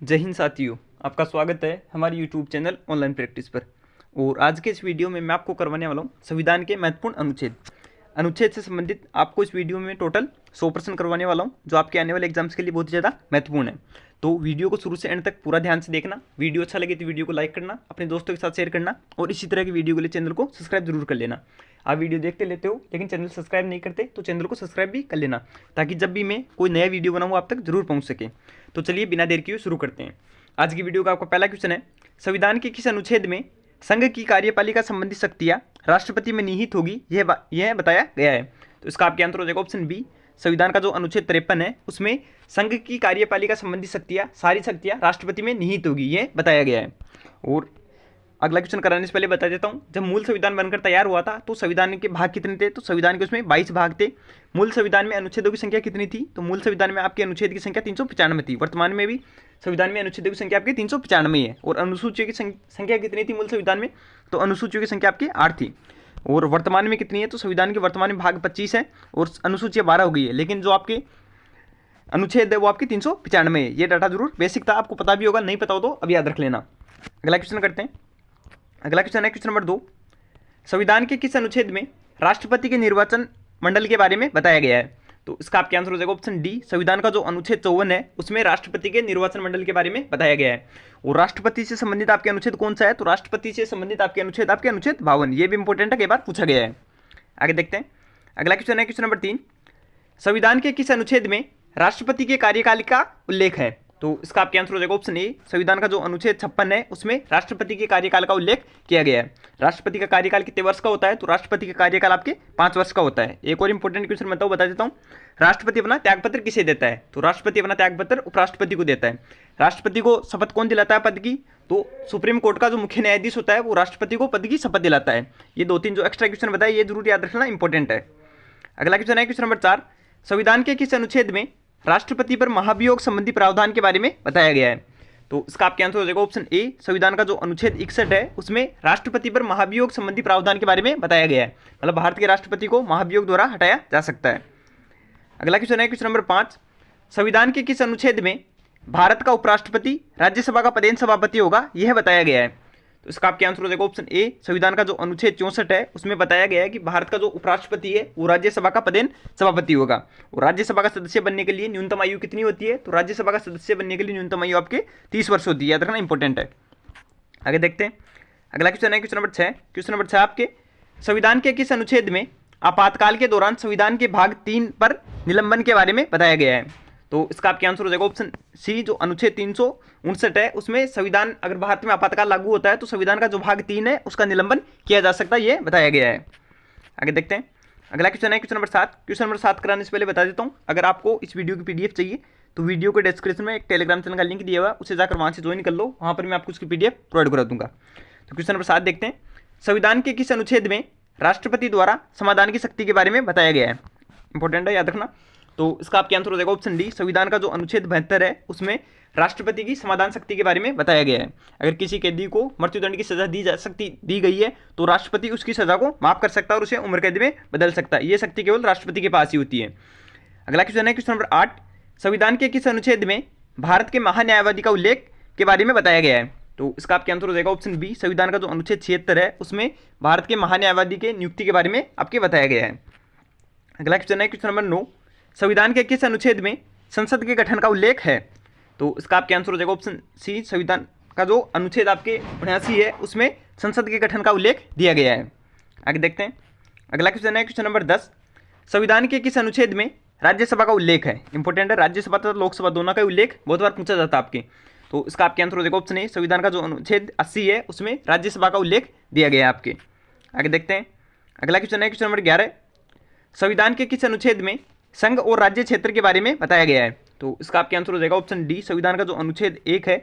जय हिंद साथियों, आपका स्वागत है हमारे यूट्यूब चैनल ऑनलाइन प्रैक्टिस पर। और आज के इस वीडियो में मैं आपको करवाने वाला हूँ संविधान के महत्वपूर्ण अनुच्छेद से संबंधित आपको इस वीडियो में टोटल 100 प्रश्न करवाने वाला हूँ, जो आपके आने वाले एग्जाम्स के लिए बहुत ही ज़्यादा महत्वपूर्ण है। तो वीडियो को शुरू से एंड तक पूरा ध्यान से देखना। वीडियो अच्छा लगे तो वीडियो को लाइक करना, अपने दोस्तों के साथ शेयर करना और इसी तरह की वीडियो के लिए चैनल को सब्सक्राइब जरूर कर लेना। आप वीडियो देखते लेते हो लेकिन चैनल सब्सक्राइब नहीं करते तो चैनल को सब्सक्राइब भी कर लेना, ताकि जब भी मैं कोई नया वीडियो बनाऊँ आप तक जरूर पहुँच सके। तो चलिए बिना देर किए शुरू करते हैं। आज की वीडियो का आपका पहला क्वेश्चन है, संविधान के किस अनुच्छेद में संघ की कार्यपालिका संबंधी शक्तियां राष्ट्रपति में निहित होगी, यह बताया गया है। तो इसका आपके आंसर हो जाएगा ऑप्शन बी। संविधान का जो अनुच्छेद 53 है उसमें संघ की कार्यपालिका संबंधी शक्तियां, सारी शक्तियां राष्ट्रपति में निहित होगी, यह बताया गया है। और अगला क्वेश्चन कराने से पहले बता देता हूँ, जब मूल संविधान बनकर तैयार हुआ था तो संविधान के भाग कितने थे? तो संविधान के उसमें 22 भाग थे। मूल संविधान में अनुच्छेदों की संख्या कितनी थी? तो मूल संविधान में आपके अनुच्छेद की संख्या 395 थी। वर्तमान में भी संविधान में अनुच्छेदों की संख्या आपकी 395 है। और अनुसूचियों की संख्या कितनी थी मूल संविधान में? तो अनुसूचियों की संख्या आपकी 8 थी। और वर्तमान में कितनी है? तो संविधान के वर्तमान में भाग 25 है और अनुसूचियाँ 12 हो गई है, लेकिन जो आपके अनुच्छेद है वो आपकी 395 है। ये डाटा जरूर बेसिक था, आपको पता भी होगा, नहीं पता हो तो अब याद रख लेना। अगला क्वेश्चन करते हैं। अगला क्वेश्चन है क्वेश्चन नंबर 2, संविधान के किस अनुच्छेद में राष्ट्रपति के निर्वाचन मंडल के बारे में बताया गया है? तो इसका आपके आंसर हो जाएगा ऑप्शन डी। संविधान का जो अनुच्छेद 54 है उसमें राष्ट्रपति के निर्वाचन मंडल के बारे में बताया गया है। और राष्ट्रपति से संबंधित आपके अनुच्छेद कौन सा है? तो राष्ट्रपति से संबंधित आपके अनुच्छेद 52। ये भी इंपॉर्टेंट है, कई बार पूछा गया है। आगे देखते हैं। अगला क्वेश्चन है क्वेश्चन नंबर 3, संविधान के किस अनुच्छेद में राष्ट्रपति के कार्यकाल का उल्लेख है? तो इसका आपके आंसर हो जाएगा ऑप्शन ए। संविधान का जो अनुच्छेद 56 है उसमें राष्ट्रपति के कार्यकाल का उल्लेख किया गया है। राष्ट्रपति का कार्यकाल कितने वर्ष का होता है? तो राष्ट्रपति का कार्यकाल आपके 5 वर्ष का होता है। एक और इंपॉर्टेंट क्वेश्चन मैं बता देता हूँ, राष्ट्रपति अपना त्यागपत्र किसे देता है? तो राष्ट्रपति अपना त्यागपत्र उपराष्ट्रपति को देता है। राष्ट्रपति को शपथ कौन दिलाता है पद की? तो सुप्रीम कोर्ट का जो मुख्य न्यायाधीश होता है वो राष्ट्रपति को पद की शपथ दिलाता है। ये 2-3 जो एक्स्ट्रा क्वेश्चन बताए ये जरूर याद रखना, इंपॉर्टेंट है। अगला क्वेश्चन है क्वेश्चन नंबर 4, संविधान के किस अनुच्छेद में राष्ट्रपति पर महाभियोग संबंधी प्रावधान के बारे में बताया गया है? तो इसका आपके आंसर हो जाएगा ऑप्शन ए। संविधान का जो अनुच्छेद 61 है उसमें राष्ट्रपति पर महाभियोग संबंधी प्रावधान के बारे में बताया गया है। मतलब भारत के राष्ट्रपति को महाभियोग द्वारा हटाया जा सकता है। अगला क्वेश्चन है क्वेश्चन नंबर 5, संविधान के किस अनुच्छेद में भारत का उपराष्ट्रपति राज्यसभा का पदेन सभापति होगा, यह बताया गया है? तो इसका आपके आंसर हो जाएगा ऑप्शन ए। संविधान का जो अनुच्छेद 64 है उसमें बताया गया है कि भारत का जो उपराष्ट्रपति है वो राज्यसभा का पदेन सभापति होगा। और राज्यसभा का सदस्य बनने के लिए न्यूनतम आयु कितनी होती है? तो राज्यसभा का सदस्य बनने के लिए न्यूनतम आयु आपके 30 वर्ष होती है, याद रखना, इंपॉर्टेंट है। आगे देखते हैं। अगला क्वेश्चन है क्वेश्चन नंबर 6। क्वेश्चन नंबर 6 आपके, संविधान के किस अनुच्छेद में आपातकाल के दौरान संविधान के भाग 3 पर निलंबन के बारे में बताया गया है? तो इसका आपके आंसर हो जाएगा ऑप्शन सी। जो अनुच्छेद 359 है उसमें संविधान अगर भारत में आपातकाल लागू होता है तो संविधान का जो भाग 3 है उसका निलंबन किया जा सकता है, ये बताया गया है। आगे देखते हैं। अगला क्वेश्चन है क्वेश्चन नंबर 7। क्वेश्चन नंबर 7 कराने से पहले बता देता हूँ, अगर आपको इस वीडियो की पीडीएफ चाहिए तो वीडियो के डिस्क्रिप्शन में एक टेलीग्राम चैनल का लिंक दिया हुआ है, उसे जाकर वहाँ से ज्वाइन कर लो, वहाँ पर मैं आपको उसकी पीडीएफ प्रोवाइड करा दूंगा। तो क्वेश्चन नंबर 7 देखते हैं, संविधान के किस अनुच्छेद में राष्ट्रपति द्वारा समाधान की शक्ति के बारे में बताया गया है? इंपॉर्टेंट है, याद रखना। तो इसका आपके आंसर हो जाएगा ऑप्शन डी। संविधान का जो अनुच्छेद 72 है उसमें राष्ट्रपति की समाधान शक्ति के बारे में बताया गया है। अगर किसी कैदी को मृत्युदंड की सजा दी गई है तो राष्ट्रपति उसकी सजा को माफ कर सकता है और उसे उम्र कैद में बदल सकता है। ये शक्ति केवल राष्ट्रपति के पास ही होती है। अगला क्वेश्चन है क्वेश्चन नंबर 8, संविधान के किस अनुच्छेद में भारत के महान्यायवादी का उल्लेख के बारे में बताया गया है? तो इसका आपके आंसर हो जाएगा ऑप्शन बी। संविधान का जो अनुच्छेद 76 है उसमें भारत के महान्यायवादी के नियुक्ति के बारे में आपके बताया गया है। अगला क्वेश्चन है क्वेश्चन नंबर 9, संविधान के किस अनुच्छेद में संसद के गठन का उल्लेख है? तो इसका आपके आंसर हो जाएगा ऑप्शन सी। संविधान का जो अनुच्छेद आपके 82 है उसमें संसद के गठन का उल्लेख दिया गया है। आगे देखते हैं। अगला क्वेश्चन है क्वेश्चन नंबर 10, संविधान के किस अनुच्छेद में राज्यसभा का उल्लेख है? इंपॉर्टेंट है, राज्यसभा तथा लोकसभा दोनों का उल्लेख बहुत बार पूछा जाता है आपके। तो इसका आपके आंसर हो जाएगा ऑप्शन ए। संविधान का जो अनुच्छेद 80 है उसमें राज्यसभा का उल्लेख दिया गया है आपके। आगे देखते हैं। अगला क्वेश्चन है क्वेश्चन नंबर 11, संविधान के किस अनुच्छेद में संघ और राज्य क्षेत्र के बारे में बताया गया है? तो इसका आपके आंसर हो जाएगा ऑप्शन डी। संविधान का जो अनुच्छेद 1 है,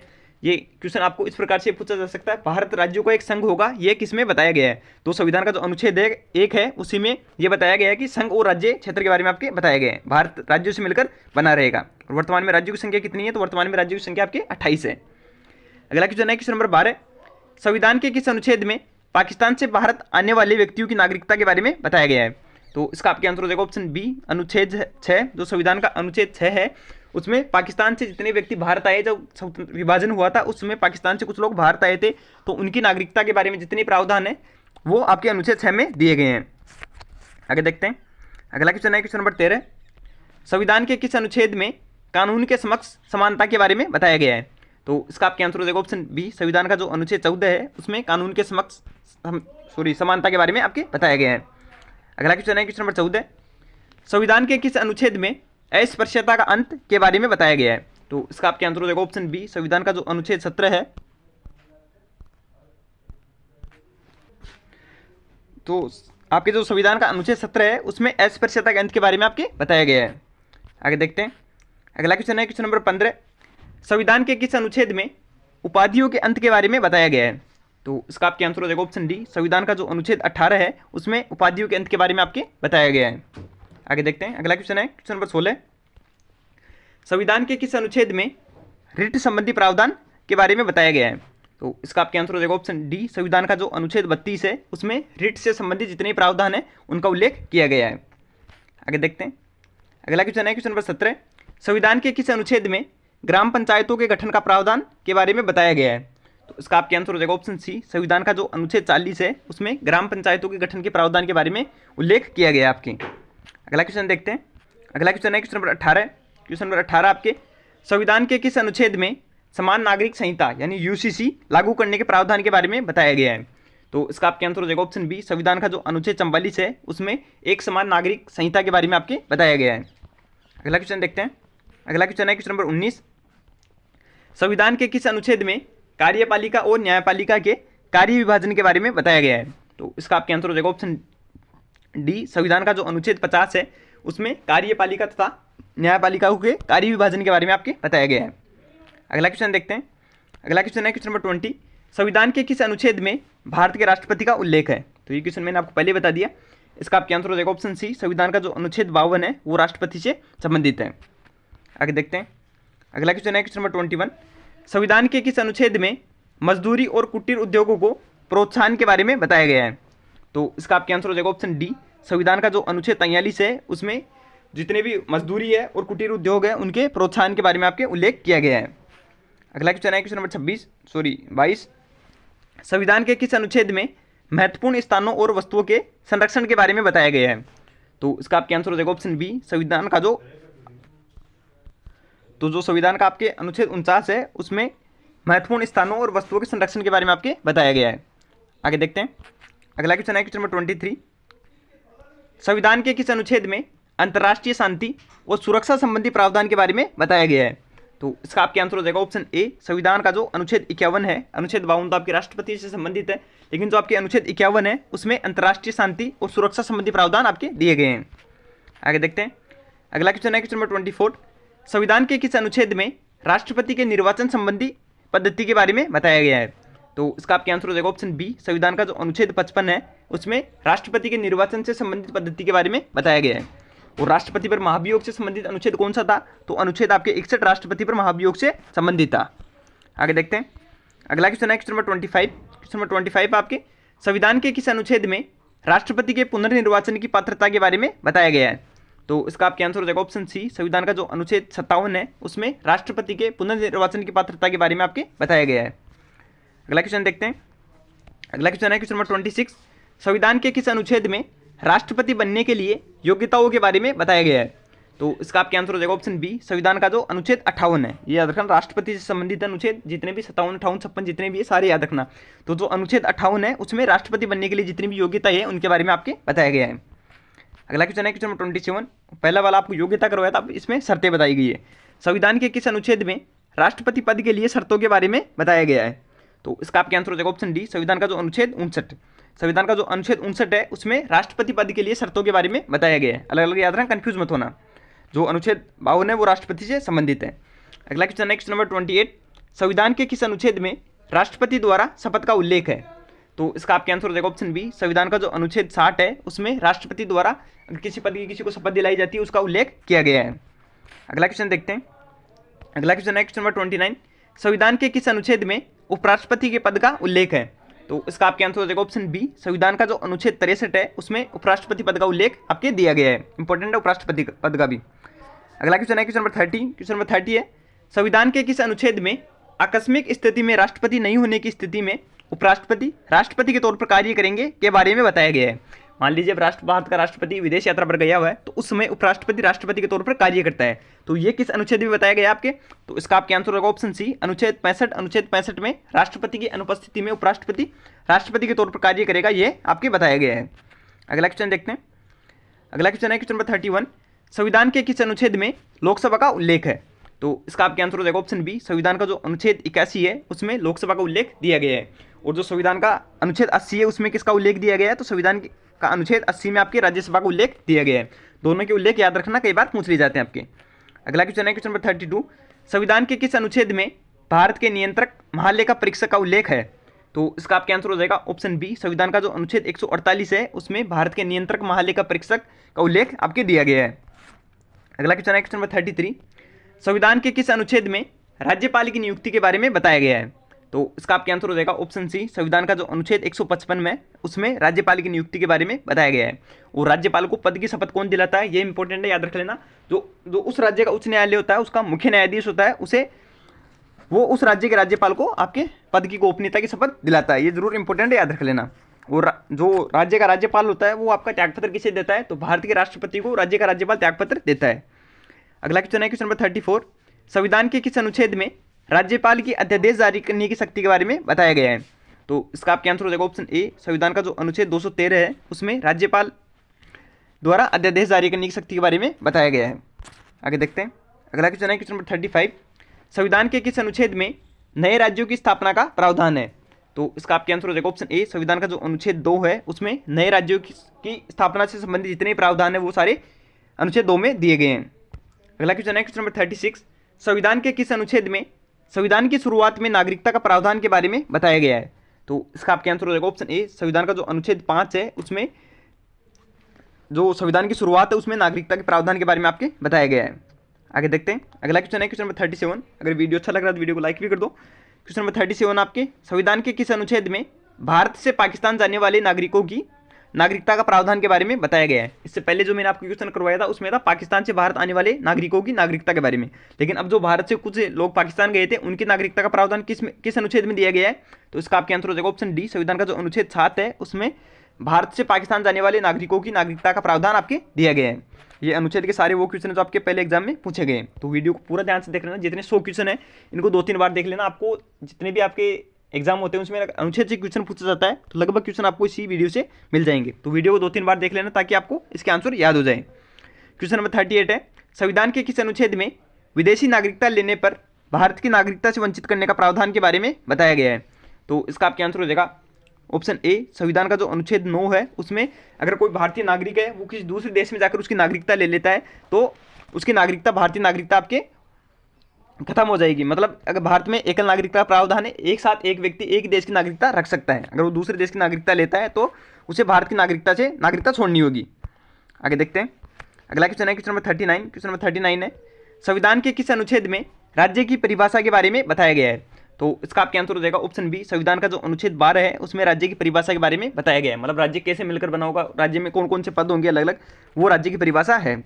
ये क्वेश्चन आपको इस प्रकार से पूछा जा सकता है, भारत राज्यों का एक संघ होगा, ये किसमें बताया गया है? तो संविधान का जो अनुच्छेद 1 है उसी में ये बताया गया है कि संघ और राज्य क्षेत्र के बारे में आपके बताया गया है, भारत राज्यों से मिलकर बना रहेगा। और वर्तमान में राज्यों की संख्या कितनी है? तो वर्तमान में राज्यों की संख्या आपके 28 है। अगला क्वेश्चन है क्वेश्चन नंबर 12, संविधान के किस अनुच्छेद में पाकिस्तान से भारत आने वाले व्यक्तियों की नागरिकता के बारे में बताया गया है? तो इसका आपके आंसर हो जाएगा ऑप्शन बी। अनुच्छेद 6, जो संविधान का अनुच्छेद 6 है उसमें पाकिस्तान से जितने व्यक्ति भारत आए, जब विभाजन हुआ था उस समय पाकिस्तान से कुछ लोग भारत आए थे, तो उनकी नागरिकता के बारे में जितने प्रावधान है वो आपके अनुच्छेद 6 में दिए गए हैं। आगे देखते हैं, अगला क्वेश्चन है क्वेश्चन नंबर 13। संविधान के किस अनुच्छेद में कानून के समक्ष समानता के बारे में बताया गया है? तो इसका आपके आंसर हो जाएगा ऑप्शन बी, संविधान का जो अनुच्छेद 14 है उसमें कानून के समक्ष समानता के बारे में आपके बताया गया है। अगला क्वेश्चन है क्वेश्चन नंबर 14। संविधान के किस अनुच्छेद में अस्पृश्यता का अंत के बारे में बताया गया है? तो इसका आपके आंसर हो जाएगा ऑप्शन बी, संविधान का जो अनुच्छेद 17 है, तो आपके जो संविधान का अनुच्छेद 17 है उसमें अस्पृश्यता के अंत के बारे में आपके बताया गया है। आगे देखते हैं, अगला क्वेश्चन है क्वेश्चन नंबर 15। संविधान के किस अनुच्छेद में उपाधियों के अंत के बारे में बताया गया है? तो इसका आपके आंसर हो जाएगा ऑप्शन डी, संविधान का जो अनुच्छेद 18 है उसमें उपाधियों के अंत के बारे में आपके बताया गया है। आगे देखते हैं, अगला क्वेश्चन है क्वेश्चन नंबर 16। संविधान के किस अनुच्छेद में रिट संबंधी प्रावधान के बारे में बताया गया है? तो इसका आपके आंसर हो जाएगा ऑप्शन डी, संविधान का जो अनुच्छेद 32 है उसमें रिट से संबंधित जितने प्रावधान है उनका उल्लेख किया गया है। आगे देखते हैं, अगला क्वेश्चन है क्वेश्चन नंबर 17। संविधान के किस अनुच्छेद में ग्राम पंचायतों के गठन का प्रावधान के बारे में बताया गया है? तो इसका आपके आंसर हो जाएगा ऑप्शन सी, संविधान का जो अनुच्छेद 40 है उसमें ग्राम पंचायतों के गठन के प्रावधान के बारे में उल्लेख किया गया है आपके। अगला क्वेश्चन देखते हैं, अगला क्वेश्चन है क्वेश्चन नंबर 18। क्वेश्चन नंबर 18 आपके संविधान के किस अनुच्छेद में समान नागरिक संहिता यानी यूसीसी लागू करने के प्रावधान के बारे में बताया गया है? तो इसका आपके आंसर हो जाएगा ऑप्शन बी, संविधान का जो अनुच्छेद 44 है उसमें एक समान नागरिक संहिता के बारे में आपके बताया गया है। अगला क्वेश्चन देखते हैं, अगला क्वेश्चन है क्वेश्चन नंबर 19। संविधान के किस अनुच्छेद में कार्यपालिका और न्यायपालिका के कार्य विभाजन के बारे में बताया गया है? तो इसका आपके आंसर हो जाएगा ऑप्शन डी, संविधान का जो अनुच्छेद 50 है उसमें कार्यपालिका तथा न्यायपालिका के कार्य विभाजन के बारे में आपके बताया गया है। अगला क्वेश्चन देखते हैं, अगला क्वेश्चन है क्वेश्चन नंबर 20। संविधान के किस अनुच्छेद में भारत के राष्ट्रपति का उल्लेख है? तो ये क्वेश्चन मैंने आपको पहले बता दिया, इसका आपके आंसर हो जाएगा ऑप्शन सी, संविधान का जो अनुच्छेद 52 है वो राष्ट्रपति से संबंधित है। आगे देखते हैं, अगला क्वेश्चन है क्वेश्चन नंबर 21। संविधान के किस अनुच्छेद में मजदूरी और कुटीर उद्योगों को प्रोत्साहन के बारे में बताया गया है? तो इसका आपके आंसर हो जाएगा ऑप्शन डी, संविधान का जो अनुच्छेद 43 है उसमें जितने भी मजदूरी है और कुटीर उद्योग है उनके प्रोत्साहन के बारे में आपके उल्लेख किया गया है। अगला क्वेश्चन है क्वेश्चन नंबर 22। संविधान के किस अनुच्छेद में महत्वपूर्ण स्थानों और वस्तुओं के संरक्षण के बारे में बताया गया है? तो इसका आपके आंसर हो जाएगा ऑप्शन बी, संविधान का जो संविधान का आपके अनुच्छेद 49 है उसमें महत्वपूर्ण स्थानों और वस्तुओं के संरक्षण के बारे में आपके बताया गया है। आगे देखते हैं, अगला क्वेश्चन है क्वेश्चन नंबर 23। संविधान के किस अनुच्छेद में अंतर्राष्ट्रीय शांति और सुरक्षा संबंधी प्रावधान के बारे में बताया गया है? तो इसका आपके आंसर हो जाएगा ऑप्शन ए, संविधान का जो अनुच्छेद 51 है, अनुच्छेद 52 तो आपके राष्ट्रपति से संबंधित है, लेकिन जो आपके अनुच्छेद 51 है उसमें अंतर्राष्ट्रीय शांति और सुरक्षा संबंधी प्रावधान आपके दिए गए हैं। आगे देखते हैं, अगला क्वेश्चन है क्वेश्चन नंबर 24। संविधान के किस अनुच्छेद में राष्ट्रपति के निर्वाचन संबंधी पद्धति के बारे में बताया गया है? तो इसका आपके आंसर हो जाएगा ऑप्शन बी, संविधान का जो अनुच्छेद 55 है उसमें राष्ट्रपति के निर्वाचन से संबंधित पद्धति के बारे में बताया गया है। और राष्ट्रपति पर महाभियोग से संबंधित अनुच्छेद कौन सा था? तो अनुच्छेद आपके 61 राष्ट्रपति पर महाभियोग से संबंधित था। आगे देखते हैं, अगला क्वेश्चन है क्वेश्चन नंबर 25। क्वेश्चन नंबर 25 आपके संविधान के किस अनुच्छेद में राष्ट्रपति के पुनर्निर्वाचन की पात्रता के बारे में बताया गया है? तो इसका आपके आंसर हो जाएगा ऑप्शन सी, संविधान का जो अनुच्छेद 57 है उसमें राष्ट्रपति के पुनर्निर्वाचन की पात्रता के बारे में आपके बताया गया है। अगला क्वेश्चन देखते हैं, अगला क्वेश्चन है क्वेश्चन नंबर 26। संविधान के किस अनुच्छेद में राष्ट्रपति बनने के लिए योग्यताओं के बारे में बताया गया है? तो इसका आपके आंसर हो जाएगा ऑप्शन बी, संविधान का जो अनुच्छेद 58 है, ये याद रखना, राष्ट्रपति से संबंधित अनुच्छेद जितने भी 57, 58, 56 जितने भी है सारे याद रखना। तो जो अनुच्छेद 58 है उसमें राष्ट्रपति बनने के लिए जितनी भी योग्यता है उनके बारे में आपके बताया गया है। अगला क्वेश्चन है क्वेश्चन नंबर 27। पहला वाला आपको योग्यता करवाया था, अब इसमें शर्तें बताई गई है। संविधान के किस अनुच्छेद में राष्ट्रपति पद के लिए शर्तों के बारे में बताया गया है? तो इसका आपके आंसर हो जाएगा ऑप्शन डी, संविधान का जो अनुच्छेद 59, संविधान का जो अनुच्छेद 59 है उसमें राष्ट्रपति पद के लिए शर्तों के बारे में बताया गया है। अलग अलग याद रखना, कंफ्यूज मत होना। जो अनुच्छेद 52 है वो राष्ट्रपति से संबंधित है। अगला क्वेश्चन है क्वेश्चन नंबर 28। संविधान के किस अनुच्छेद में राष्ट्रपति द्वारा शपथ का उल्लेख है? तो इसका आपके आंसर हो जाएगा ऑप्शन बी, संविधान का जो अनुच्छेद 60 है उसमें राष्ट्रपति द्वारा किसी पद की किसी को शपथ दिलाई जाती है उसका उल्लेख किया गया है। अगला क्वेश्चन देखते हैं, अगला क्वेश्चन है क्वेश्चन नंबर 29। संविधान के किस अनुच्छेद में उपराष्ट्रपति के पद का उल्लेख है? तो इसका आपके आंसर हो जाएगा ऑप्शन बी, संविधान का जो अनुच्छेद 63 है उसमें उपराष्ट्रपति पद का उल्लेख आपके दिया गया है। इंपॉर्टेंट है उपराष्ट्रपति पद का भी। अगला क्वेश्चन है क्वेश्चन नंबर 30। क्वेश्चन नंबर 30 है, संविधान के किस अनुच्छेद में आकस्मिक स्थिति में राष्ट्रपति नहीं होने की स्थिति में उपराष्ट्रपति राष्ट्रपति के तौर पर कार्य करेंगे के बारे में बताया गया है। मान लीजिए अब भारत का राष्ट्रपति विदेश यात्रा पर गया हुआ है, तो उस समय उपराष्ट्रपति राष्ट्रपति के तौर पर कार्य करता है। तो ये किस अनुच्छेद में बताया गया आपके? तो इसका आपके आंसर होगा ऑप्शन सी, अनुच्छेद 65। अनुच्छेद 65 में राष्ट्रपति की अनुपस्थिति में उपराष्ट्रपति राष्ट्रपति के तौर पर कार्य करेगा, ये आपके बताया गया है। अगला क्वेश्चन देखते हैं। अगला क्वेश्चन है क्वेश्चन नंबर 31, संविधान के किस अनुच्छेद में लोकसभा का उल्लेख है? तो इसका आपके आंसर हो जाएगा ऑप्शन बी, संविधान का जो अनुच्छेद 81 है उसमें लोकसभा का उल्लेख दिया गया है। और जो संविधान का अनुच्छेद 80 है उसमें किसका उल्लेख दिया गया है? तो संविधान का अनुच्छेद 80 में आपके राज्यसभा का उल्लेख दिया गया है। दोनों के उल्लेख याद रखना, कई बार पूछ लिए जाते हैं आपके। अगला क्वेश्चन है क्वेश्चन नंबर 32, संविधान के किस अनुच्छेद में भारत के नियंत्रक महालेखा परीक्षक का उल्लेख है? तो इसका आपके आंसर हो जाएगा ऑप्शन बी, संविधान का जो अनुच्छेद 148 है उसमें भारत के नियंत्रक महालेखा परीक्षक का उल्लेख आपके दिया गया है। अगला क्वेश्चन है क्वेश्चन नंबर 33, संविधान के किस अनुच्छेद में राज्यपाल की नियुक्ति के बारे में बताया गया है? तो इसका आपके आंसर हो जाएगा ऑप्शन सी, संविधान का जो अनुच्छेद 155 में उसमें राज्यपाल की नियुक्ति के बारे में बताया गया है। और राज्यपाल को पद की शपथ कौन दिलाता है, ये इंपॉर्टेंट है, याद रख लेना। जो उस राज्य का उच्च न्यायालय होता है उसका मुख्य न्यायाधीश होता है, वो उस राज्य के राज्यपाल को आपके पद की गोपनीयता की शपथ दिलाता है। ये जरूर इंपॉर्टेंट है, याद रख लेना। और जो राज्य का राज्यपाल होता है वो आपका त्यागपत्र किसे देता है? तो भारत के राष्ट्रपति को राज्य का राज्यपाल त्यागपत्र देता है। अगला क्वेश्चन है क्वेश्चन नंबर 34, संविधान के किस अनुच्छेद में राज्यपाल की अध्यादेश जारी करने की शक्ति के बारे में बताया गया है? तो इसका आपके आंसर हो जाएगा ऑप्शन ए, संविधान का जो अनुच्छेद 213 है उसमें राज्यपाल द्वारा अध्यादेश जारी करने की शक्ति के बारे में बताया गया है। आगे देखते हैं। अगला क्वेश्चन है क्वेश्चन नंबर 35, संविधान के किस अनुच्छेद में नए राज्यों की स्थापना का प्रावधान है? तो इसका आपके आंसर हो जाएगा ऑप्शन ए, संविधान का जो अनुच्छेद 2 है उसमें नए राज्यों की स्थापना से संबंधित जितने प्रावधान है वो सारे अनुच्छेद 2 में दिए गए हैं। अगला क्वेश्चन है क्वेश्चन नंबर 36, संविधान के किस अनुच्छेद में संविधान की शुरुआत में नागरिकता का प्रावधान के बारे में बताया गया है? तो इसका आपके आंसर हो जाएगा ऑप्शन ए, संविधान का जो अनुच्छेद 5 है उसमें जो संविधान की शुरुआत है उसमें नागरिकता के प्रावधान के बारे में आपके बताया गया है। आगे देखते हैं। अगला क्वेश्चन है क्वेश्चन नंबर 37, अगर वीडियो अच्छा लग रहा है तो वीडियो को लाइक भी कर दो। क्वेश्चन नंबर 37 आपके, संविधान के किस अनुच्छेद में भारत से पाकिस्तान जाने वाले नागरिकों की नागरिकता का प्रावधान के बारे में बताया गया है? इससे पहले जो मैंने आपको क्वेश्चन करवाया था उसमें था पाकिस्तान से भारत आने वाले नागरिकों की नागरिकता के बारे में, लेकिन अब जो भारत से कुछ लोग पाकिस्तान गए थे उनकी नागरिकता का प्रावधान किस अनुच्छेद में दिया गया है? तो इसका आपके आंसर हो जाएगा ऑप्शन डी, संविधान का जो अनुच्छेद 7 है उसमें भारत से पाकिस्तान जाने वाले नागरिकों की नागरिकता का प्रावधान आपके दिया गया है। ये अनुच्छेद के सारे वो क्वेश्चन जो आपके पहले एग्जाम में पूछे गए, तो वीडियो को पूरा ध्यान से देख लेना। जितने 100 क्वेश्चन है इनको 2-3 बार देख लेना। आपको जितने भी आपके एग्जाम होते हैं उसमें अनुच्छेद से क्वेश्चन पूछा जाता है तो लगभग क्वेश्चन आपको इसी वीडियो से मिल जाएंगे। तो वीडियो को 2-3 बार देख लेना ताकि आपको इसके आंसर याद हो जाए। क्वेश्चन नंबर 38 है, संविधान के किस अनुच्छेद में विदेशी नागरिकता लेने पर भारत की नागरिकता से वंचित करने का प्रावधान के बारे में बताया गया है? तो इसका आपके आंसर हो जाएगा ऑप्शन ए, संविधान का जो अनुच्छेद 9 है उसमें अगर कोई भारतीय नागरिक है वो किसी दूसरे देश में जाकर उसकी नागरिकता ले लेता है तो उसकी नागरिकता भारतीय नागरिकता आपके खत्म हो जाएगी। मतलब अगर भारत में एकल नागरिकता प्रावधान है, एक साथ एक व्यक्ति एक देश की नागरिकता रख सकता है। अगर वो दूसरे देश की नागरिकता लेता है तो उसे भारत की नागरिकता से नागरिकता छोड़नी होगी। आगे देखते हैं। अगला क्वेश्चन है क्वेश्चन नंबर 39। क्वेश्चन नंबर 39 है, संविधान के किस अनुच्छेद में राज्य की परिभाषा के बारे में बताया गया है? तो इसका आपका आंसर हो जाएगा ऑप्शन बी, संविधान का जो अनुच्छेद 12 है उसमें राज्य की परिभाषा के बारे में बताया गया है। मतलब राज्य कैसे मिलकर बना होगा, राज्य में कौन कौन से पद होंगे अलग अलग, वो राज्य की परिभाषा है।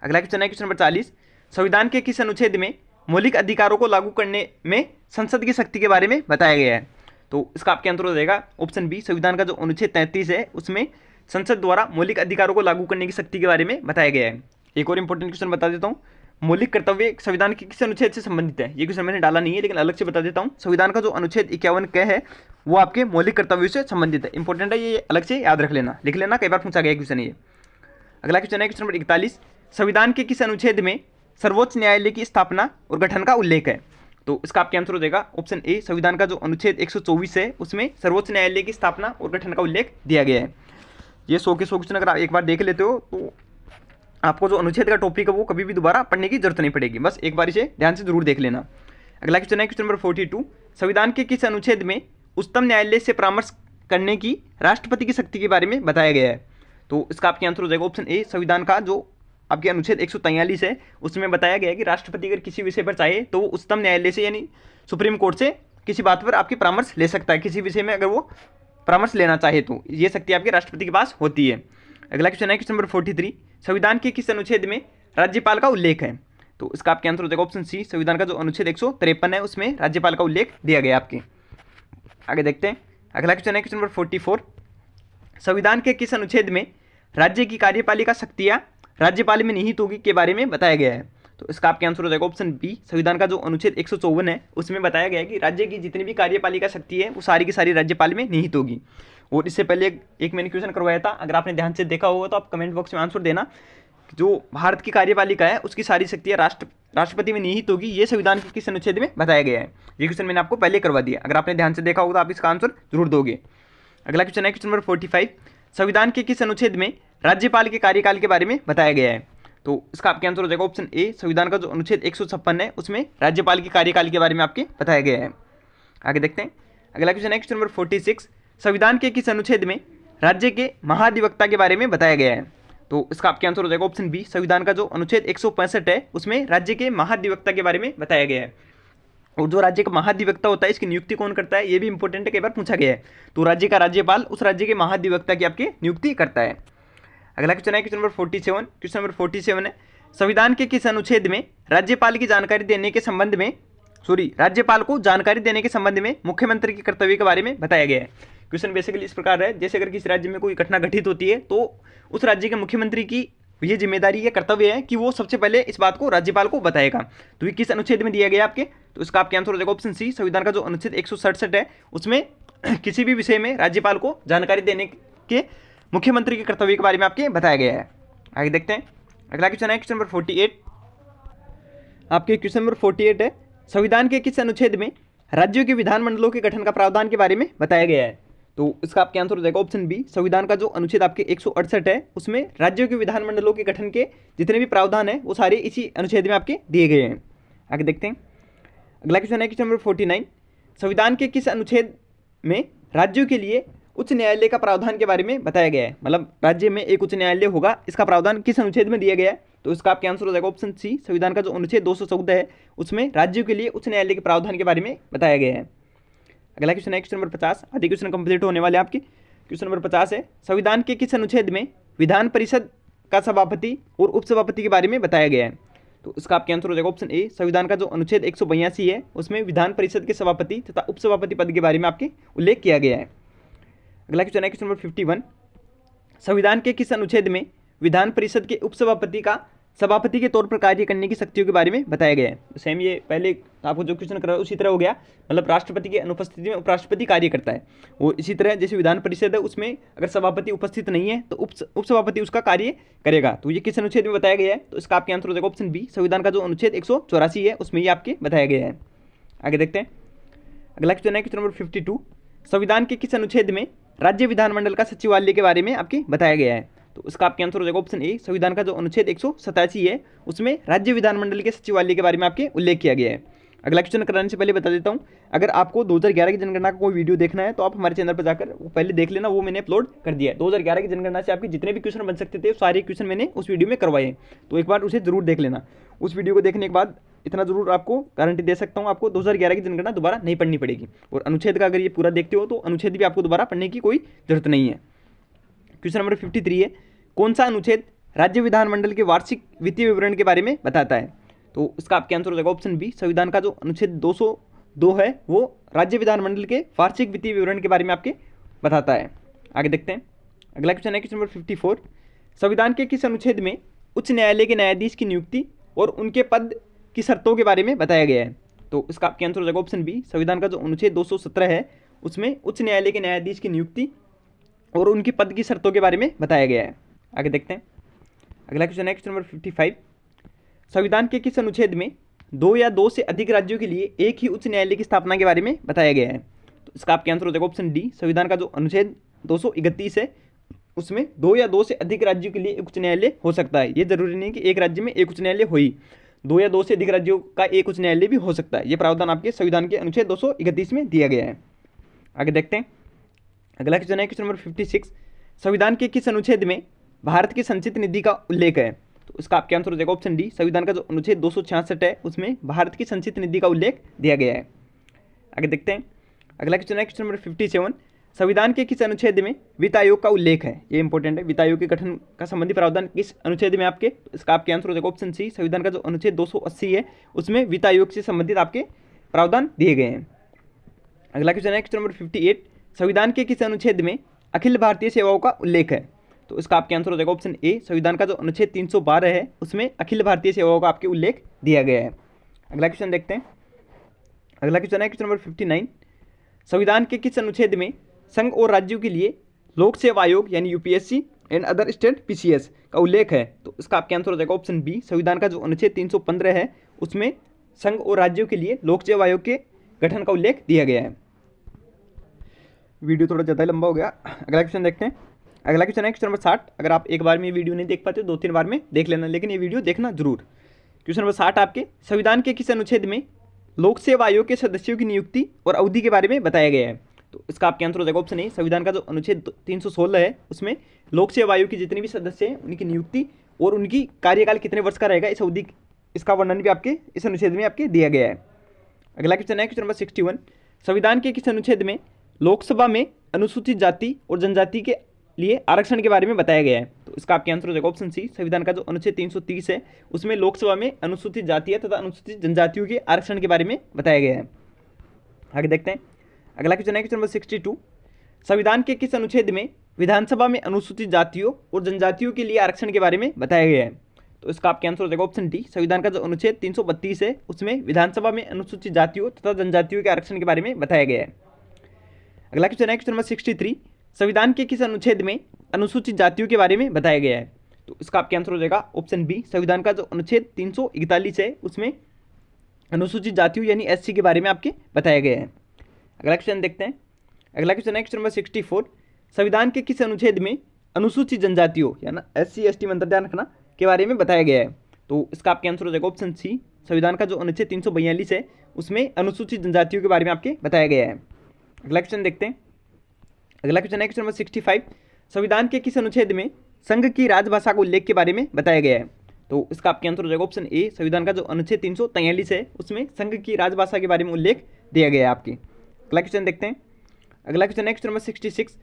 अगला क्वेश्चन है क्वेश्चन नंबर 40, संविधान के किस अनुच्छेद में मौलिक अधिकारों को लागू करने में संसद की शक्ति के बारे में बताया गया है? तो इसका आपके आंसर हो जाएगा ऑप्शन बी, संविधान का जो अनुच्छेद 33 है उसमें संसद द्वारा मौलिक अधिकारों को लागू करने की शक्ति के बारे में बताया गया है। एक और इंपॉर्टेंट क्वेश्चन बता देता हूँ, मौलिक कर्तव्य संविधान के किस अनुच्छेद से संबंधित है? ये क्वेश्चन मैंने डाला नहीं है लेकिन अलग से बता देता हूँ। संविधान का जो अनुच्छेद 51 क है वो आपके मौलिक कर्तव्यों से संबंधित है। इंपॉर्टेंट है, ये अलग से याद रख लेना, लिख लेना, कई बार पूछा गया क्वेश्चन ये। अगला क्वेश्चन है क्वेश्चन नंबर 41, संविधान के किस अनुच्छेद में सर्वोच्च न्यायालय की स्थापना और गठन का उल्लेख है? तो इसका आपके आंसर हो जाएगा ऑप्शन ए, संविधान का जो अनुच्छेद 124 है उसमें सर्वोच्च न्यायालय की स्थापना और गठन का उल्लेख दिया गया है। ये 100 के 100 क्वेश्चन अगर आप एक बार देख लेते हो तो आपको जो अनुच्छेद का टॉपिक है वो कभी भी दोबारा पढ़ने की जरूरत नहीं पड़ेगी, बस एक बार इसे ध्यान से जरूर देख लेना। अगला क्वेश्चन है क्वेश्चन नंबर 42, संविधान के किस अनुच्छेद में उच्चतम न्यायालय से परामर्श करने की राष्ट्रपति की शक्ति के बारे में बताया गया है? तो इसका आपके आंसर हो जाएगा ऑप्शन ए, संविधान का जो आपके अनुच्छेद 143 है उसमें बताया गया है कि राष्ट्रपति अगर किसी विषय पर चाहे तो वो उच्चतम न्यायालय से यानी सुप्रीम कोर्ट से किसी बात पर आपकी परामर्श ले सकता है। किसी विषय में अगर वो परामर्श लेना चाहे तो ये शक्ति आपके राष्ट्रपति के पास होती है। अगला क्वेश्चन है क्वेश्चन नंबर 43, संविधान के किस अनुच्छेद में राज्यपाल का उल्लेख है। तो इसका आपके आंसर हो जाएगा ऑप्शन सी, संविधान का जो अनुच्छेद 153 है उसमें राज्यपाल का उल्लेख दिया गया आपके। आगे देखते हैं, अगला क्वेश्चन है क्वेश्चन नंबर 44। संविधान के किस अनुच्छेद में राज्य की कार्यपालिका शक्तियां राज्यपाल में निहित होगी के बारे में बताया गया है? तो इसका आपके आंसर हो जाएगा ऑप्शन बी, संविधान का जो अनुच्छेद 154 है उसमें बताया गया है कि राज्य की जितनी भी कार्यपालिका शक्ति है वो सारी की सारी राज्यपाल में निहित होगी। और इससे पहले एक मैंने क्वेश्चन करवाया था, अगर आपने ध्यान से देखा होगा तो आप कमेंट बॉक्स में आंसर देना। जो भारत की कार्यपालिका है उसकी सारी शक्तियां राष्ट्रपति में निहित होगी, ये संविधान के किस अनुच्छेद में बताया गया है? ये क्वेश्चन मैंने आपको पहले करवा दिया, अगर आपने ध्यान से देखा होगा तो आप इसका आंसर जरूर दोगे। अगला क्वेश्चन है क्वेश्चन नंबर 45। संविधान के किस अनुच्छेद में राज्यपाल के कार्यकाल के बारे में बताया गया है? तो इसका आपके आंसर हो जाएगा ऑप्शन ए, संविधान का जो अनुच्छेद 156 है उसमें राज्यपाल के कार्यकाल के बारे में आपके बताया गया है। आगे देखते हैं, अगला क्वेश्चन है क्वेश्चन नंबर 46। संविधान के किस अनुच्छेद में राज्य के महाधिवक्ता के बारे में बताया गया है? तो इसका आपके आंसर हो जाएगा ऑप्शन बी, संविधान का जो अनुच्छेद 165 है उसमें राज्य के महाधिवक्ता के बारे में बताया गया है। और जो राज्य का महाधिवक्ता होता है इसकी नियुक्ति कौन करता है, ये भी इंपॉर्टेंट है, कई बार पूछा गया है। तो राज्य का राज्यपाल उस राज्य के महाधिवक्ता की आपकी नियुक्ति करता है। अगला क्वेश्चन है क्वेश्चन नंबर 47। क्वेश्चन नंबर 47 है, संविधान के किस अनुच्छेद में राज्यपाल की जानकारी देने के संबंध में राज्यपाल को जानकारी देने के संबंध में मुख्यमंत्री के कर्तव्य के बारे में बताया गया है? क्वेश्चन बेसिकली इस प्रकार है, जैसे अगर किसी राज्य में कोई घटना घटित होती है तो उस राज्य के मुख्यमंत्री की ये जिम्मेदारी है, कर्तव्य है कि वो सबसे पहले इस बात को राज्यपाल को बताएगा। तो ये किस अनुच्छेद में दिया गया आपके? तो इसका आपके आंसर हो जाएगा ऑप्शन सी, संविधान का जो अनुच्छेद 167 है उसमें किसी भी विषय में राज्यपाल को जानकारी देने के मुख्यमंत्री के कर्तव्य के बारे में आपके बताया गया है। आगे देखते हैं, अगला क्वेश्चन है क्वेश्चन नंबर 48। आपके क्वेश्चन नंबर 48 है, संविधान के किस अनुच्छेद में राज्यों के विधानमंडलों के गठन का प्रावधान के बारे में बताया गया है? तो इसका आपके आंसर हो जाएगा ऑप्शन बी, संविधान का जो अनुच्छेद आपके 168 है उसमें राज्यों के विधानमंडलों के गठन के जितने भी प्रावधान है वो सारे इसी अनुच्छेद में आपके दिए गए हैं। आगे देखते हैं, अगला क्वेश्चन है क्वेश्चन नंबर 49। संविधान के किस अनुच्छेद में राज्यों के लिए उच्च न्यायालय का प्रावधान के बारे में बताया गया है? मतलब राज्य में एक उच्च न्यायालय होगा, इसका प्रावधान किस अनुच्छेद में दिया गया है? तो इसका आपके आंसर हो जाएगा ऑप्शन सी, संविधान का जो अनुच्छेद 214 है उसमें राज्यों के लिए उच्च न्यायालय के प्रावधान के बारे में बताया गया है। अगला क्वेश्चन है क्वेश्चन नंबर 50। आधे क्वेश्चन कंप्लीट होने वाले आपके। क्वेश्चन नंबर 50 है, संविधान के किस अनुच्छेद में विधान परिषद का सभापति और उपसभापति के बारे में बताया गया है? तो इसका आपके आंसर हो जाएगा ऑप्शन ए, संविधान का जो अनुच्छेद 182 है उसमें विधान परिषद के सभापति तथा उपसभापति पद के बारे में आपके उल्लेख किया गया है। अगला क्वेश्चन है क्वेश्चन नंबर 51। संविधान के किस अनुच्छेद में विधान परिषद के उपसभापति का सभापति के तौर पर कार्य करने की शक्तियों के बारे में बताया गया है? सेम ये पहले आपको जो क्वेश्चन करा उसी तरह हो गया, मतलब राष्ट्रपति की अनुपस्थिति में उपराष्ट्रपति कार्य करता है। और इसी तरह जैसे विधान परिषद है उसमें अगर सभापति उपस्थित नहीं है तो उपसभापति उसका कार्य करेगा। तो ये किस अनुच्छेद में बताया गया है? तो इसका आपके आंसर हो जाएगा ऑप्शन बी, संविधान का जो अनुच्छेद 184 है उसमें ये आपके बताया गया है। आगे देखते हैं, अगला क्वेश्चन है क्वेश्चन नंबर 52। संविधान के किस अनुच्छेद में राज्य विधानमंडल का सचिवालय के बारे में आपके बताया गया है? तो इसका आपके आंसर हो जाएगा ऑप्शन ए, संविधान का जो अनुच्छेद 187 है उसमें राज्य विधानमंडल के सचिवालय के बारे में आपके उल्लेख किया गया है। अगला क्वेश्चन कराने से पहले बता देता हूं, अगर आपको 2011 की जनगणना का कोई वीडियो देखना है तो आप हमारे चैनल पर जाकर वो पहले देख लेना, वो मैंने अपलोड कर दिया है। 2011 की जनगणना से आपके जितने भी क्वेश्चन बन सकते थे सारे क्वेश्चन मैंने उस वीडियो में करवाए, तो एक बार उसे जरूर देख लेना। उस वीडियो को देखने के बाद इतना जरूर आपको गारंटी दे सकता हूँ, आपको 2011 की जनगणना दोबारा नहीं पढ़नी पड़ेगी। और अनुच्छेद का अगर ये पूरा देखते हो तो अनुच्छेद भी आपको दोबारा पढ़ने की कोई जरूरत नहीं है। क्वेश्चन नंबर 53 है, कौन सा अनुच्छेद राज्य विधानमंडल के वार्षिक वित्तीय विवरण के बारे में बताता है? तो इसका आपके आंसर हो जाएगा ऑप्शन बी, संविधान का जो अनुच्छेद 202 है वो राज्य विधानमंडल के वार्षिक वित्तीय विवरण के बारे में आपके बताता है। आगे देखते हैं, अगला क्वेश्चन है क्वेश्चन नंबर 54। संविधान के किस अनुच्छेद में उच्च न्यायालय के न्यायाधीश की नियुक्ति और उनके पद की शर्तों के बारे में बताया गया है? तो इसका आपके आंसर हो जाएगा ऑप्शन बी, संविधान का जो अनुच्छेद 217 है उसमें उच्च न्यायालय के न्यायाधीश की नियुक्ति और उनके पद की शर्तों के बारे में बताया गया है। आगे देखते हैं, अगला क्वेश्चन है क्वेश्चन नंबर 55। संविधान के किस अनुच्छेद में 2 या 2 से अधिक राज्यों के लिए एक ही उच्च न्यायालय की स्थापना के बारे में बताया गया है? तो इसका आपके आंसर हो जाएगा ऑप्शन डी, संविधान का जो अनुच्छेद 231 है उसमें 2 या 2 से अधिक राज्यों के लिए एक उच्च न्यायालय हो सकता है। ये जरूरी नहीं कि एक राज्य में एक उच्च न्यायालय हो ही, 2 या 2 से अधिक राज्यों का एक उच्च न्यायालय भी हो सकता है। ये प्रावधान आपके संविधान के अनुच्छेद 231 में दिया गया है। आगे देखते हैं, अगला क्वेश्चन है क्वेश्चन नंबर 56। संविधान के किस अनुच्छेद में भारत की संचित निधि का उल्लेख है? तो इसका आपके आंसर हो जाएगा ऑप्शन डी, संविधान का जो अनुच्छेद 266 है उसमें भारत की संचित निधि का उल्लेख दिया गया है। आगे देखते हैं, अगला क्वेश्चन है क्वेश्चन नंबर 57। संविधान के किस अनुच्छेद में वित्त आयोग का उल्लेख है? ये इंपॉर्टेंट है। वित्त आयोग के गठन का संबंधी प्रावधान किस अनुच्छेद में आपके? इसका आपके आंसर हो जाएगा ऑप्शन सी, संविधान का जो अनुच्छेद 280 है उसमें वित्त आयोग से संबंधित आपके प्रावधान दिए गए हैं। अगला क्वेश्चन है क्वेश्चन नंबर 58, संविधान के किस अनुच्छेद में अखिल भारतीय सेवाओं का उल्लेख है? तो इसका आपके आंसर हो जाएगा ऑप्शन ए, संविधान का जो अनुच्छेद 312 है उसमें अखिल भारतीय सेवाओं का आपके उल्लेख दिया गया है। अगला क्वेश्चन देखते हैं। अगला क्वेश्चन है क्वेश्चन नंबर 59, संविधान के किस अनुच्छेद में संघ और राज्यों के लिए लोक सेवा आयोग यानी UPSC and other state PCS का उल्लेख है? तो इसका आपके आंसर हो जाएगा ऑप्शन बी, संविधान का जो अनुच्छेद 315 है उसमें संघ और राज्यों के लिए लोक सेवा आयोग के गठन का उल्लेख दिया गया है। वीडियो थोड़ा ज़्यादा लंबा हो गया। अगला क्वेश्चन देखते हैं। अगला क्वेश्चन है क्वेश्चन नंबर 60, अगर आप एक बार में ये वीडियो नहीं देख पाते 2-3 बार में देख लेना, लेकिन ये वीडियो देखना जरूर। क्वेश्चन नंबर 60 आपके, संविधान के किस अनुच्छेद में लोक सेवा आयोग के सदस्यों की नियुक्ति और अवधि के बारे में बताया गया है? तो इसका आपके आंसर हो जाएगा ऑप्शन ए, संविधान का जो अनुच्छेद 316 है उसमें लोक सेवा आयोग के जितने भी सदस्य हैं उनकी नियुक्ति और उनकी कार्यकाल कितने वर्ष का रहेगा इस अवधि, इसका वर्णन भी आपके इस अनुच्छेद में आपके दिया गया है। अगला क्वेश्चन है क्वेश्चन नंबर 61, संविधान के किस अनुच्छेद में लोकसभा में अनुसूचित जाति और जनजाति के लिए आरक्षण के बारे में बताया गया है? तो इसका आपके आंसर हो जाएगा ऑप्शन सी, संविधान का जो अनुच्छेद 330 है उसमें लोकसभा में अनुसूचित जाति तथा अनुसूचित जनजातियों के आरक्षण के बारे में बताया गया है। आगे देखते हैं। अगला क्वेश्चन है क्वेश्चन नंबर 62, संविधान के किस अनुच्छेद में विधानसभा में अनुसूचित जातियों और जनजातियों के लिए आरक्षण के बारे में बताया गया है? तो इसका आपके आंसर हो जाएगा ऑप्शन डी, संविधान का जो अनुच्छेद 332 है उसमें विधानसभा में अनुसूचित जातियों तथा जनजातियों के आरक्षण के बारे में बताया गया है। अगला क्वेश्चन है क्वेश्चन नंबर 63, संविधान के किस अनुच्छेद में अनुसूचित जातियों के बारे में बताया गया है? तो इसका आपके आंसर हो जाएगा ऑप्शन बी, संविधान का जो अनुच्छेद 341 है उसमें अनुसूचित जातियों यानी एससी के बारे में आपके बताया गया है। अगला क्वेश्चन देखते हैं। अगला क्वेश्चन है क्वेश्चन नंबर 64, संविधान के किस अनुच्छेद में अनुसूचित जनजातियों यानी एससी एसटी में अंतर ध्यान रखना के बारे में बताया गया है? तो इसका आपके आंसर हो जाएगा ऑप्शन सी, संविधान का जो अनुच्छेद 342 है उसमें अनुसूचित जनजातियों के बारे में आपके बताया गया है। अगला क्वेश्चन देखते हैं। अगला क्वेश्चन है क्वेश्चन नंबर 65, संविधान के किस अनुच्छेद में संघ की राजभाषा के उल्लेख के बारे में बताया गया है? तो इसका आपके आंसर हो जाएगा ऑप्शन ए, संविधान का जो अनुच्छेद 343 है उसमें संघ की राजभाषा के बारे में उल्लेख दिया गया है आपकी। अगला क्वेश्चन देखते हैं। अगला क्वेश्चन है क्वेश्चन नंबर 66,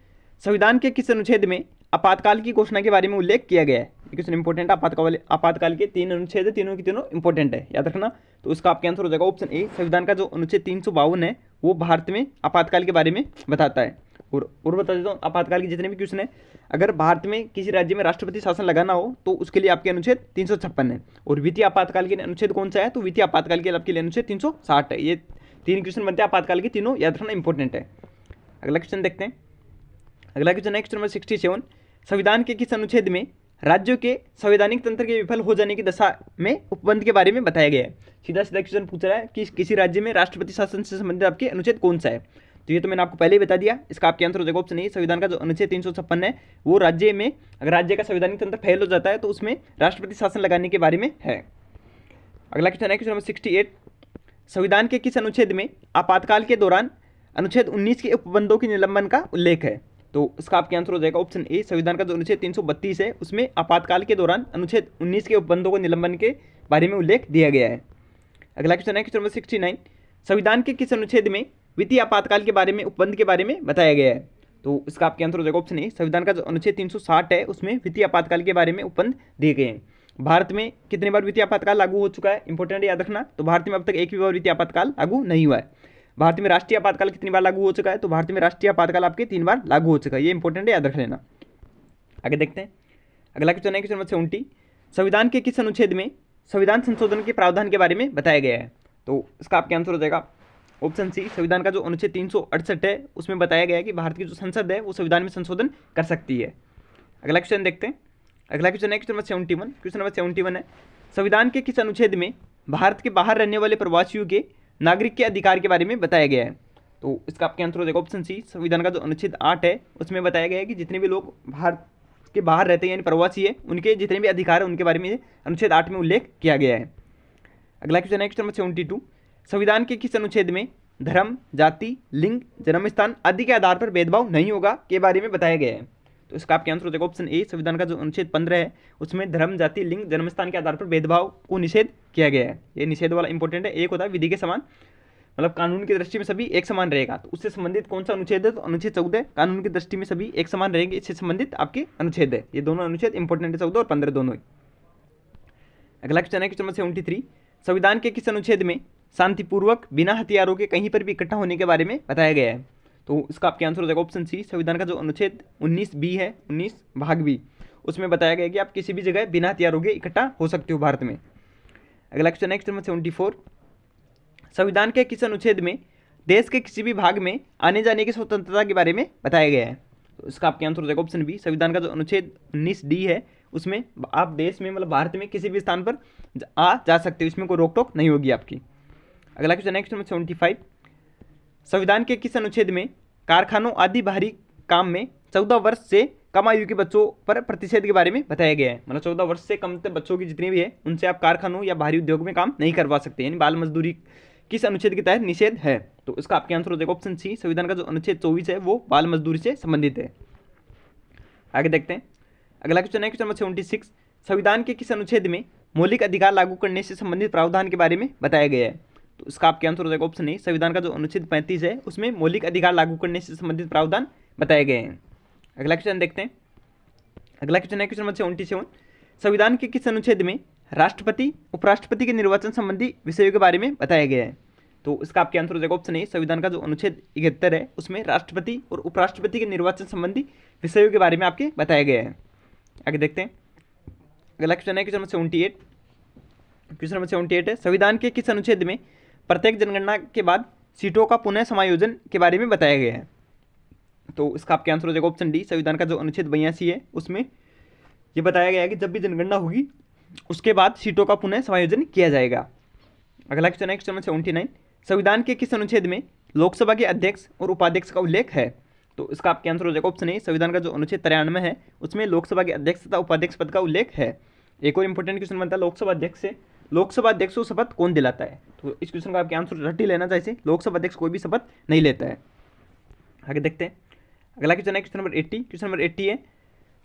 संविधान के किस अनुच्छेद में आपातकाल की घोषणा के बारे में उल्लेख किया गया है? ये क्वेश्चन इंपॉर्टेंट है। आपातकाल के 3 अनुच्छेद है, तीनों की तीनों इंपॉर्टेंट है, याद रखना। तो इसका आपके आंसर हो जाएगा ऑप्शन ए, संविधान का जो अनुच्छेद 352 है वो भारत में आपातकाल के बारे में बताता है। और बता देता हूँ, आपातकाल के जितने भी क्वेश्चन है, अगर भारत में किसी राज्य में राष्ट्रपति शासन लगाना हो तो उसके लिए आपके अनुच्छेद 356 है। और वित्तीय आपातकाल के अनुच्छेद कौन सा है? तो वित्तीय आपातकाल के आपके लिए अनुच्छेद 360 है। ये 3 क्वेश्चन बनते हैं आपातकाल के, तीनों याद रखना इंपॉर्टेंट है। अगला क्वेश्चन देखते हैं। अगला क्वेश्चन है क्वेश्चन नंबर 67, संविधान के किस अनुच्छेद में राज्यों के संवैधानिक तंत्र के विफल हो जाने की दशा में उपबंध के बारे में बताया गया है? सीधा सीधा क्वेश्चन पूछ रहा है कि किसी राज्य में राष्ट्रपति शासन से संबंधित आपके अनुच्छेद कौन सा है? तो ये तो मैंने आपको पहले ही बता दिया। इसका आपके आंसर हो जाएगा ऑप्शन ए, संविधान का जो अनुच्छेद 356 है वो राज्य में अगर राज्य का संवैधानिक तंत्र फेल हो जाता है तो उसमें राष्ट्रपति शासन लगाने के बारे में है। अगला क्वेश्चन है क्वेश्चन नंबर 68, संविधान के किस अनुच्छेद में आपातकाल के दौरान अनुच्छेद 19 के उपबंधों के निलंबन का उल्लेख है? तो इसका आपके आंसर हो जाएगा ऑप्शन ए, संविधान का जो अनुच्छेद 332 है उसमें आपातकाल के दौरान अनुच्छेद 19 के उपबंधों को निलंबन के बारे में उल्लेख दिया गया है। अगला क्वेश्चन है क्वेश्चन नंबर 69, संविधान के किस अनुच्छेद में वित्तीय आपातकाल के बारे में उपबंध के बारे में बताया गया है? तो इसका आपके आंसर हो जाएगा ऑप्शन ए, संविधान का जो अनुच्छेद 360 है उसमें वित्तीय आपातकाल के बारे में उपबंध दिए गए हैं। भारत में कितने बार वित्तीय आपातकाल लागू हो चुका है? इंपॉर्टेंट याद रखना। तो भारत में अब तक एक भी बार वित्तीय आपातकाल लागू नहीं हुआ है। भारत में राष्ट्रीय आपातकाल कितनी बार लागू हो चुका है? तो भारत में राष्ट्रीय आपातकाल आपके 3 बार लागू हो चुका है। ये इंपॉर्टेंट है, याद रख लेना। आगे देखते हैं। अगला क्वेश्चन है क्वेश्चन नंबर 70, संविधान के किस अनुच्छेद में संविधान संशोधन के प्रावधान के बारे में बताया गया है? तो इसका आपके आंसर हो जाएगा ऑप्शन सी, संविधान का जो अनुच्छेद 368 है उसमें बताया गया है कि भारत की जो संसद है वो संविधान में संशोधन कर सकती है। अगला क्वेश्चन देखते हैं। अगला क्वेश्चन है क्वेश्चन नंबर 71, क्वेश्चन नंबर 71 है, संविधान के किस अनुच्छेद में भारत के बाहर रहने वाले प्रवासियों के नागरिक के अधिकार के बारे में बताया गया है? तो इसका आपके आंसर हो जाएगा ऑप्शन सी, संविधान का जो अनुच्छेद 8 है उसमें बताया गया है कि जितने भी लोग भारत के बाहर रहते हैं यानी प्रवासी है उनके जितने भी अधिकार है उनके बारे में अनुच्छेद 8 में उल्लेख किया गया है। अगला क्वेश्चन है क्वेश्चन नंबर 72, संविधान के किस अनुच्छेद में धर्म, जाति, लिंग, जन्म स्थान आदि के आधार पर भेदभाव नहीं होगा के बारे में बताया गया है? तो इसका आपके आंसर हो जाएगा ऑप्शन ए, संविधान का जो अनुच्छेद 15 है उसमें धर्म, जाति, लिंग, जन्म स्थान के आधार पर भेदभाव को निषेध किया गया है। ये निषेध वाला इंपॉर्टेंट है। एक होता है विधि के समान मतलब कानून की दृष्टि में सभी एक समान रहेगा। तो उससे संबंधित कौन सा अनुच्छेद है? तो अनुच्छेद 14 कानून की दृष्टि में सभी एक समान रहेंगे, इससे संबंधित आपके अनुच्छेद है। ये दोनों अनुच्छेद इंपॉर्टेंट है, 14 और 15 दोनों ही। अगला क्वेश्चन है क्वेश्चन नंबर 73, संविधान के किस अनुच्छेद में शांतिपूर्वक बिना हथियारों के कहीं पर भी इकट्ठा होने के बारे में बताया गया है? तो इसका आपके आंसर हो जाएगा ऑप्शन सी, संविधान का जो अनुच्छेद 19 बी है, 19 भाग बी, उसमें बताया गया है कि आप किसी भी जगह बिना हथियारों के इकट्ठा हो सकते हो भारत में। अगला क्वेश्चन है क्वेश्चन नंबर 74, संविधान के किस अनुच्छेद में देश के किसी भी भाग में आने जाने की स्वतंत्रता के बारे में बताया गया है? तो इसका आपके आंसर हो जाएगा ऑप्शन बी, संविधान का जो अनुच्छेद 19 डी है, उसमें आप देश में मतलब भारत में किसी भी स्थान पर आ जा सकते हो, इसमें कोई रोक टोक नहीं होगी आपकी। अगला क्वेश्चन है क्वेश्चन नंबर 75, संविधान के किस अनुच्छेद में कारखानों आदि बाहरी काम में 14 वर्ष से कम आयु के बच्चों पर प्रतिषेध के बारे में बताया गया है? मतलब 14 वर्ष से कम बच्चों की जितनी भी है उनसे आप कारखानों या बाहरी उद्योग में काम नहीं करवा सकते, यानी बाल मजदूरी किस अनुच्छेद के तहत निषेध है? तो इसका आपके आंसर हो जाएगा ऑप्शन सी, संविधान का जो अनुच्छेद 24 है वो बाल मजदूरी से संबंधित है। आगे देखते हैं। अगला क्वेश्चन है क्वेश्चन नंबर 76, संविधान के किस अनुच्छेद में मौलिक अधिकार लागू करने से संबंधित प्रावधान के बारे में बताया गया है? तो इसका आपके आंसर हो जाएगा ऑप्शन ए, संविधान का जो अनुच्छेद 35 है उसमें मौलिक अधिकार लागू करने से संबंधित प्रावधान बताए गए हैं। अगला क्वेश्चन देखते हैं। अगला क्वेश्चन है क्वेश्चन नंबर 77, संविधान के किस अनुच्छेद में राष्ट्रपति उपराष्ट्रपति के निर्वाचन संबंधी विषयों के बारे में बताया गया है? तो इसका आपके आंसर हो जाएगा ऑप्शन ए, संविधान का जो अनुच्छेद 71 है उसमें राष्ट्रपति और उपराष्ट्रपति के निर्वाचन संबंधी विषयों के बारे में आपके बताया गया है। आगे देखते हैं। अगला क्वेश्चन है क्वेश्चन नंबर 78, क्वेश्चन नंबर 78 है, संविधान के किस अनुच्छेद में प्रत्येक जनगणना के बाद सीटों का पुनः समायोजन के बारे में बताया गया है? तो इसका आपके आंसर हो जाएगा ऑप्शन डी, संविधान का जो अनुच्छेद 82 है उसमें ये बताया गया है कि जब भी जनगणना होगी उसके बाद सीटों का पुनः समायोजन किया जाएगा। अगला क्वेश्चन है क्वेश्चन नंबर 79, संविधान के किस अनुच्छेद में लोकसभा के अध्यक्ष और उपाध्यक्ष का उल्लेख है? तो इसका आपके आंसर हो जाएगा ऑप्शन ए, संविधान का जो अनुच्छेद 93 है उसमें लोकसभा के अध्यक्ष तथा उपाध्यक्ष पद का उल्लेख है। एक और इंपॉर्टेंट क्वेश्चन बनता है, लोकसभा अध्यक्ष को शपथ कौन दिलाता है? तो इस क्वेश्चन का आपके आंसर रट ही लेना चाहिए, लोकसभा अध्यक्ष कोई भी शपथ नहीं लेता है। आगे देखते हैं। अगला क्वेश्चन है क्वेश्चन नंबर 80, क्वेश्चन नंबर 80 है,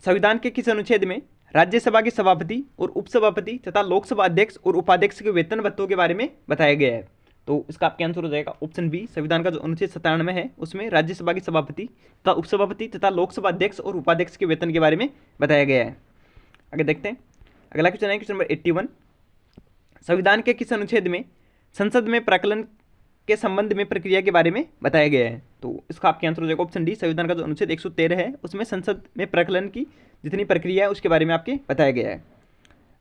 संविधान के किस अनुच्छेद में राज्यसभा के सभापति और उपसभापति तथा लोकसभा अध्यक्ष और उपाध्यक्ष के वेतन भत्तों के बारे में बताया गया है? तो इसका आपके आंसर हो जाएगा ऑप्शन बी, संविधान का जो अनुच्छेद 97 है उसमें राज्यसभा के सभापति तथा उपसभापति तथा लोकसभा अध्यक्ष और उपाध्यक्ष के वेतन के बारे में बताया गया है। आगे देखते हैं। अगला क्वेश्चन है क्वेश्चन नंबर 81, संविधान के किस अनुच्छेद में संसद में प्राक्कलन के संबंध में प्रक्रिया के बारे में बताया गया है? तो इसका आपके आंसर हो जाएगा ऑप्शन डी, संविधान का जो अनुच्छेद 113 है उसमें संसद में प्राक्कलन की जितनी प्रक्रिया है उसके बारे में आपके बताया गया है।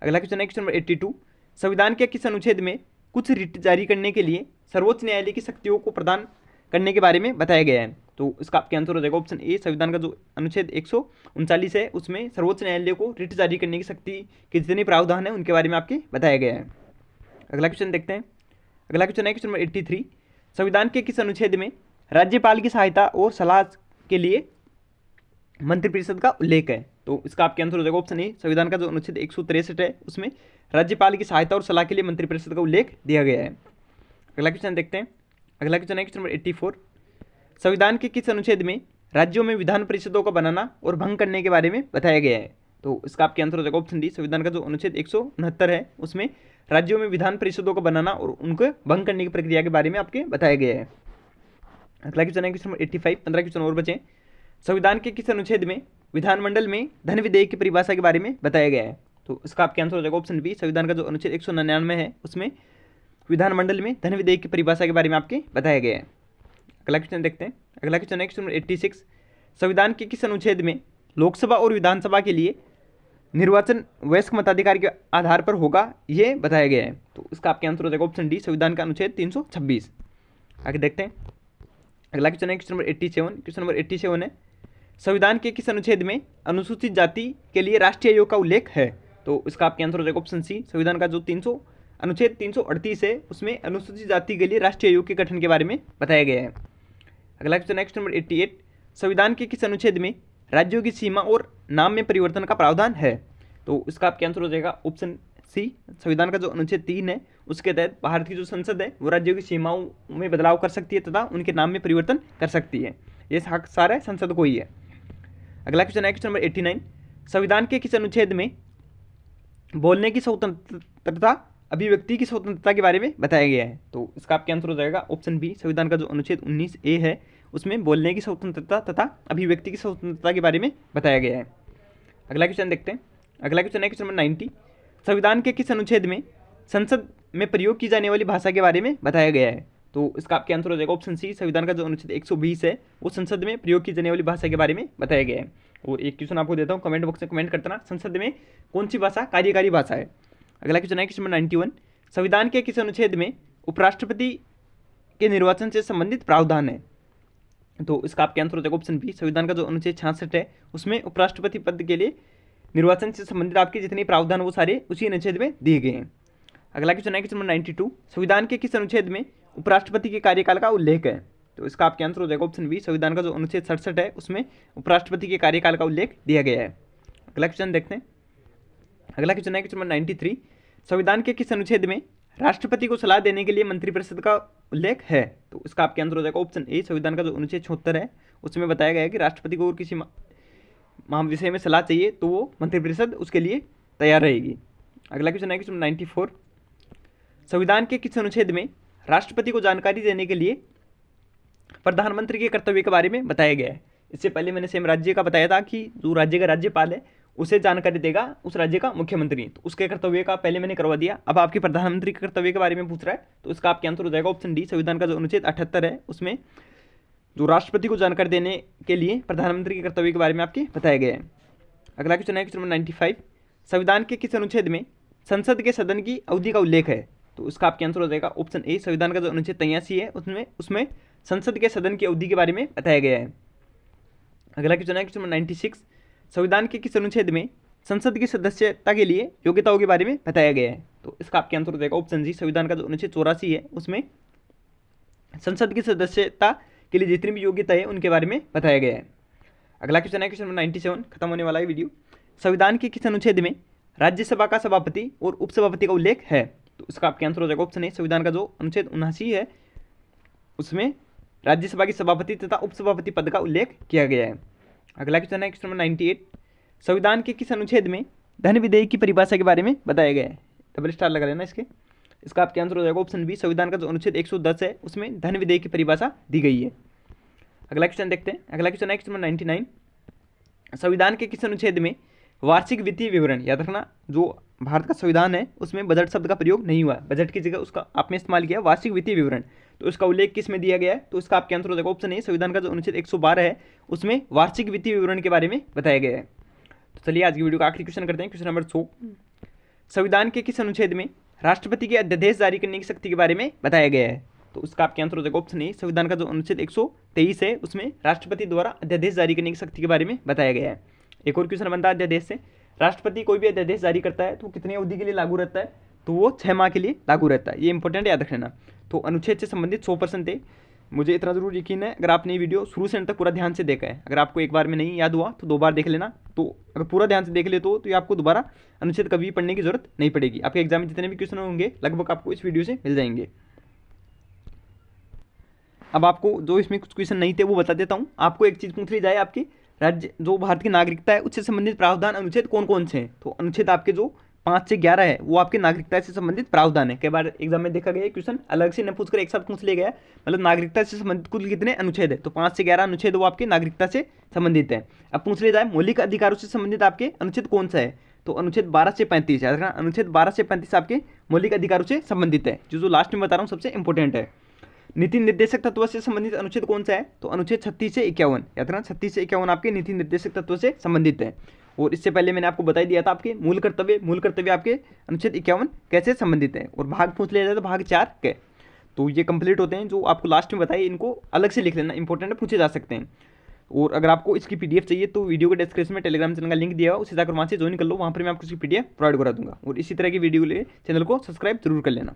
अगला क्वेश्चन है क्वेश्चन नंबर 82, संविधान के किस अनुच्छेद में कुछ रिट जारी करने के लिए सर्वोच्च न्यायालय की शक्तियों को प्रदान करने के बारे में बताया गया है? तो इसका आपके आंसर हो जाएगा ऑप्शन ए, संविधान का जो अनुच्छेद 139 है उसमें सर्वोच्च न्यायालय को रिट जारी करने की शक्ति के जितने प्रावधान है उनके बारे में आपके बताया गया है। अगला क्वेश्चन देखते हैं। अगला क्वेश्चन है क्वेश्चन नंबर 83, संविधान के किस अनुच्छेद में राज्यपाल की सहायता और सलाह के लिए मंत्रिपरिषद का उल्लेख है? तो इसका आपके आंसर हो जाएगा ऑप्शन ए, संविधान का जो अनुच्छेद 163 है उसमें राज्यपाल की सहायता और सलाह के लिए मंत्रिपरिषद का उल्लेख दिया गया है। अगला क्वेश्चन देखते हैं। अगला क्वेश्चन है क्वेश्चन नंबर 84, संविधान के किस अनुच्छेद में राज्यों में विधान परिषदों को बनाना और भंग करने के बारे में बताया गया है? तो इसका आपके आंसर हो जाएगा ऑप्शन डी, संविधान का जो अनुच्छेद 169 है उसमें राज्यों में विधान परिषदों को बनाना और उनको भंग करने की प्रक्रिया के बारे में आपके बताया गया है। अगला क्वेश्चन है क्वेश्चन नंबर 85, 15 क्वेश्चन और बचे। संविधान के किस अनुच्छेद में विधानमंडल में धन विधेयक की परिभाषा के बारे में बताया गया है? तो इसका आपके आंसर हो जाएगा ऑप्शन बी, संविधान का जो अनुच्छेद 199 है उसमें विधानमंडल में धन विधेयक की परिभाषा के बारे में आपके बताया गया है। अगला क्वेश्चन देखते हैं। अगला क्वेश्चन है क्वेश्चन नंबर 86, संविधान के किस अनुच्छेद में लोकसभा और विधानसभा के लिए निर्वाचन वयस्क मताधिकार के आधार पर होगा ये बताया गया है? तो इसका आपके आंसर हो जाएगा ऑप्शन डी, संविधान का अनुच्छेद 326। आगे देखते हैं। अगला क्वेश्चन है क्वेश्चन नंबर 87, क्वेश्चन नंबर 87 है, संविधान के किस अनुच्छेद में अनुसूचित जाति के लिए राष्ट्रीय आयोग का उल्लेख है? तो इसका आपके आंसर हो जाएगा ऑप्शन सी, संविधान का जो अनुच्छेद 338 है उसमें अनुसूचित जाति के लिए राष्ट्रीय आयोग के गठन के बारे में बताया गया है। अगला क्वेश्चन है क्वेश्चन नंबर 88, संविधान के किस अनुच्छेद में राज्यों की सीमा और नाम में परिवर्तन का प्रावधान है? तो इसका आपके आंसर हो जाएगा ऑप्शन सी, संविधान का जो अनुच्छेद 3 है उसके तहत भारत की जो संसद है वो राज्यों की सीमाओं में बदलाव कर सकती है तथा उनके नाम में परिवर्तन कर सकती है। ये हक सारा संसद को ही है। अगला क्वेश्चन है क्वेश्चन नंबर 89, संविधान के किस अनुच्छेद में बोलने की स्वतंत्रता अभिव्यक्ति की स्वतंत्रता के बारे में बताया गया है। तो इसका आपका आंसर हो जाएगा ऑप्शन बी, संविधान का जो अनुच्छेद 19A है उसमें बोलने की स्वतंत्रता तथा अभिव्यक्ति की स्वतंत्रता के बारे में बताया गया है। अगला क्वेश्चन देखते हैं। अगला क्वेश्चन है क्वेश्चन नंबर 90, संविधान के किस अनुच्छेद में संसद में प्रयोग की जाने वाली भाषा के बारे में बताया गया है। तो इसका आपका आंसर हो जाएगा ऑप्शन सी, संविधान का जो अनुच्छेद 120 है वो संसद में प्रयोग की जाने वाली भाषा के बारे में बताया गया है। और एक क्वेश्चन आपको देता हूँ, कमेंट बॉक्स में कमेंट करना, संसद में कौन सी भाषा कार्यकारी भाषा है। अगला क्वेश्चन है क्वेश्चन नंबर 91, संविधान के किस अनुच्छेद में उपराष्ट्रपति के निर्वाचन से संबंधित प्रावधान है। तो इसका आपका आंसर हो जाएगा ऑप्शन बी, संविधान का जो अनुच्छेद 66 है उसमें उपराष्ट्रपति पद के लिए निर्वाचन से संबंधित आपके जितने प्रावधान वो सारे उसी अनुच्छेद में दिए गए हैं। अगला क्वेश्चन है क्वेश्चन नंबर 92, संविधान के किस अनुच्छेद में उपराष्ट्रपति के कार्यकाल का उल्लेख है। तो इसका आपका आंसर हो जाएगा ऑप्शन बी, संविधान का जो अनुच्छेद 67 है उसमें उपराष्ट्रपति के कार्यकाल का उल्लेख दिया गया है। अगला क्वेश्चन देखते हैं। अगला क्वेश्चन है क्वेश्चन नंबर 93, संविधान के किस अनुच्छेद में राष्ट्रपति को सलाह देने के लिए मंत्रिपरिषद का उल्लेख है। तो इसका आपका आंसर हो जाएगा ऑप्शन ए, संविधान का जो अनुच्छेद 76 है उसमें बताया गया है कि राष्ट्रपति को किसी विषय में सलाह चाहिए तो वो मंत्रिपरिषद उसके लिए तैयार रहेगी। अगला क्वेश्चन है क्वेश्चन 94, संविधान के किस अनुच्छेद में राष्ट्रपति को जानकारी देने के लिए प्रधानमंत्री के कर्तव्य के बारे में बताया गया है। इससे पहले मैंने सेम राज्य का बताया था कि जो राज्य का राज्यपाल है उसे जानकारी देगा उस राज्य का मुख्यमंत्री, तो उसके कर्तव्य का पहले मैंने करवा दिया। अब आपके प्रधानमंत्री के कर्तव्य के बारे में पूछ रहा है, तो इसका आपका आंसर हो जाएगा ऑप्शन डी, संविधान का जो अनुच्छेद 78 है उसमें जो राष्ट्रपति को जानकारी देने के लिए प्रधानमंत्री के कर्तव्य के बारे में आपके बताया गया है। अगला क्वेश्चन है क्वेश्चन नंबर 95, संविधान के किस अनुच्छेद में संसद के सदन की अवधि का उल्लेख है। तो इसका आपका आंसर हो जाएगा ऑप्शन ए, संविधान का जो अनुच्छेद 83 है उसमें संसद के सदन की अवधि के बारे में बताया गया है। अगला क्वेश्चन है क्वेश्चन नंबर 96, संविधान के किस अनुच्छेद में संसद की सदस्यता के लिए योग्यताओं के बारे में बताया गया है। तो इसका आपका आंसर हो जाएगा ऑप्शन जी, संविधान का जो अनुच्छेद 84 है उसमें संसद की सदस्यता के लिए जितनी भी योग्यता है उनके बारे में बताया गया है। अगला क्वेश्चन है क्वेश्चन नंबर 97, खत्म होने वाला है वीडियो। संविधान के किस अनुच्छेद में राज्यसभा का सभापति और उपसभापति का उल्लेख है। तो इसका आपका आंसर हो जाएगा ऑप्शन ए, संविधान का जो अनुच्छेद 79 है उसमें राज्यसभा के सभापति तथा उपसभापति पद का उल्लेख किया गया है। अगला क्वेश्चन है क्वेश्चन नंबर 98, संविधान के किस अनुच्छेद में धन विधेयक की परिभाषा के बारे में बताया गया है। डबल स्टार लगा लेना इसके। इसका आपका आंसर हो जाएगा ऑप्शन बी, संविधान का जो अनुच्छेद 110 है उसमें धन विधेयक की परिभाषा दी गई है। अगला क्वेश्चन देखते हैं। अगला क्वेश्चन है क्वेश्चन नंबर 99, संविधान के किस अनुच्छेद में वार्षिक वित्तीय विवरण, याद रखना जो भारत का संविधान है उसमें बजट शब्द का प्रयोग नहीं हुआ है, बजट की जगह उसका आपने इस्तेमाल किया वार्षिक वित्तीय विवरण, तो इसका उल्लेख किस में दिया गया है। तो इसका आपका आंसर हो जाएगा ऑप्शन ए, संविधान का जो अनुच्छेद 112 है उसमें वार्षिक वित्तीय विवरण के बारे में बताया गया है। तो चलिए आज की वीडियो का आखिरी क्वेश्चन करते हैं, क्वेश्चन नंबर 100, संविधान के किस अनुच्छेद में राष्ट्रपति के अध्यादेश जारी करने की शक्ति के बारे में बताया गया है। तो इसका आपका आंसर हो जाएगा ऑप्शन ए, संविधान का जो अनुच्छेद 123 है उसमें राष्ट्रपति द्वारा अध्यादेश जारी करने की शक्ति के बारे में बताया गया है। एक और क्वेश्चन बनता है अध्यादेश से, राष्ट्रपति कोई भी अध्यादेश जारी करता है तो कितनी अवधि के लिए लागू रहता है। तो वो 6 माह के लिए लागू रहता है, ये इंपॉर्टेंट याद रखना। तो अनुच्छेद से संबंधित 100% थे, मुझे इतना जरूर यकीन है अगर आपने ये वीडियो शुरू से अंत तक पूरा ध्यान से देखा है। अगर आपको एक बार में नहीं याद हुआ तो 2 बार देख लेना, तो अगर पूरा ध्यान से देख ले तो ये आपको दोबारा अनुच्छेद कभी पढ़ने की जरूरत नहीं पड़ेगी। आपके एग्जाम में जितने भी क्वेश्चन होंगे लगभग आपको इस वीडियो से मिल जाएंगे। अब आपको जो इसमें कुछ क्वेश्चन नहीं थे वो बता देता हूँ। आपको एक चीज़ पूछ ली जाए, आपकी राज्य जो भारत की नागरिकता है उससे संबंधित प्रावधान अनुच्छेद कौन कौन से हैं। तो अनुच्छेद आपके जो 5 से 11 है वो आपकी नागरिकता से संबंधित प्रावधान है। कई बार एग्जाम में देखा गया क्वेश्चन अलग से न पूछकर एक साथ पूछ लिया गया, मतलब नागरिकता से संबंधित कुल कितने अनुच्छेद है। तो 5 से 11 अनुच्छेद वो आपके नागरिकता से संबंधित है। अब पूछ लिया जाए मौलिक अधिकारों से संबंधित आपके अनुच्छेद कौन सा है। तो अनुच्छेद 12 से 35 है, अनुच्छेद 12 से 35 आपके मौलिक अधिकारों से संबंधित है। जो लास्ट में बता रहा हूँ सबसे इंपॉर्टेंट है। नीति निर्देशक तत्व से संबंधित अनुच्छेद कौन सा है। तो अनुच्छेद 36 से 51, याद रखना 36 से 51 आपके नीति निर्देशक तत्व से संबंधित है। और इससे पहले मैंने आपको बता दिया था आपके मूल कर्तव्य आपके अनुच्छेद 51 कैसे संबंधित है। और भाग पूछ लिया जाए तो भाग 4 के। तो ये कंप्लीट होते हैं जो आपको लास्ट में बताइए, इनको अलग से लिख लेना, इंपॉर्टेंट है, पूछे जा सकते हैं। और अगर आपको इसकी पीडीएफ चाहिए तो वीडियो के डिस्क्रिप्शन में टेलीग्राम चैनल का लिंक दिया हुआ, उसे जाकर वहाँ से ज्वाइन कर लो, वहाँ पर मैं आपको इसकी पीडीएफ प्रोवाइड करा दूंगा। और इसी तरह की वीडियो के लिए चैनल को सब्सक्राइब जरूर कर लेना।